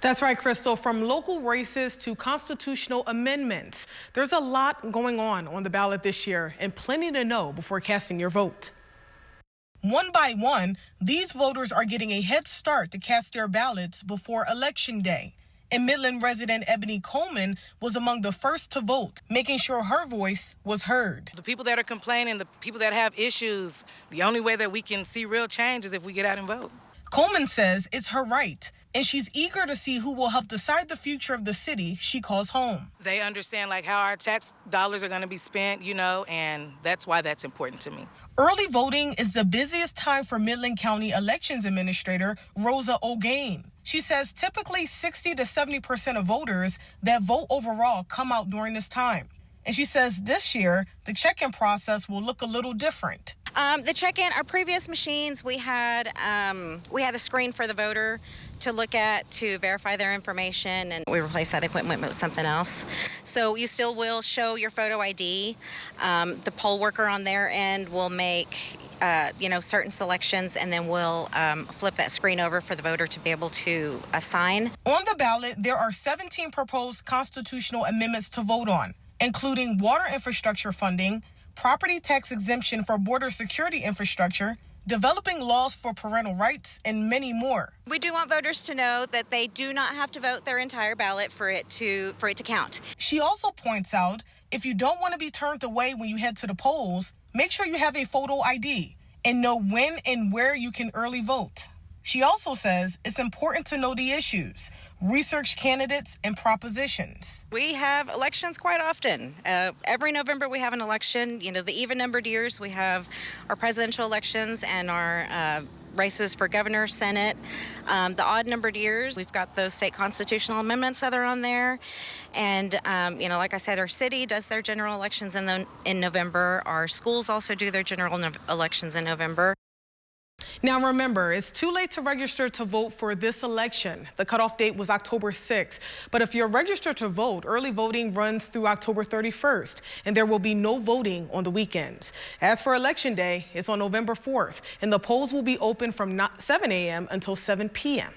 That's right, Crystal. From local races to constitutional amendments, there's a lot going on the ballot this year and plenty to know before casting your vote. One by one, these voters are getting a head start to cast their ballots before Election Day. And Midland resident Ebony Coleman was among the first to vote, making sure her voice was heard. The people that are complaining, the people that have issues, the only way that we can see real change is if we get out and vote. Coleman says it's her right, and she's eager to see who will help decide the future of the city she calls home. They understand how our tax dollars are going to be spent, and that's why that's important to me. Early voting is the busiest time for Midland County Elections Administrator Rosa O'Gain. She says typically 60 to 70% of voters that vote overall come out during this time. And she says this year, the check-in process will look a little different. The check-in, our previous machines, we had a screen for the voter to look at to verify their information, and we replaced that equipment with something else. So you still will show your photo ID. The poll worker on their end will make certain selections, and then we'll flip that screen over for the voter to be able to assign. On the ballot, there are 17 proposed constitutional amendments to vote on, including water infrastructure funding, property tax exemption for border security infrastructure, developing laws for parental rights, and many more. We do want voters to know that they do not have to vote their entire ballot for it to count. She also points out if you don't want to be turned away when you head to the polls, make sure you have a photo ID and know when and where you can early vote. She also says it's important to know the issues, research candidates, and propositions. We have elections quite often. Every November we have an election. The even-numbered years we have our presidential elections and our races for governor, Senate. The odd-numbered years, we've got those state constitutional amendments that are on there. And, like I said, our city does their general elections in November. Our schools also do their general elections in November. Now remember, it's too late to register to vote for this election. The cutoff date was October 6th. But if you're registered to vote, early voting runs through October 31st, and there will be no voting on the weekends. As for Election Day, it's on November 4th, and the polls will be open from 7 a.m. until 7 p.m.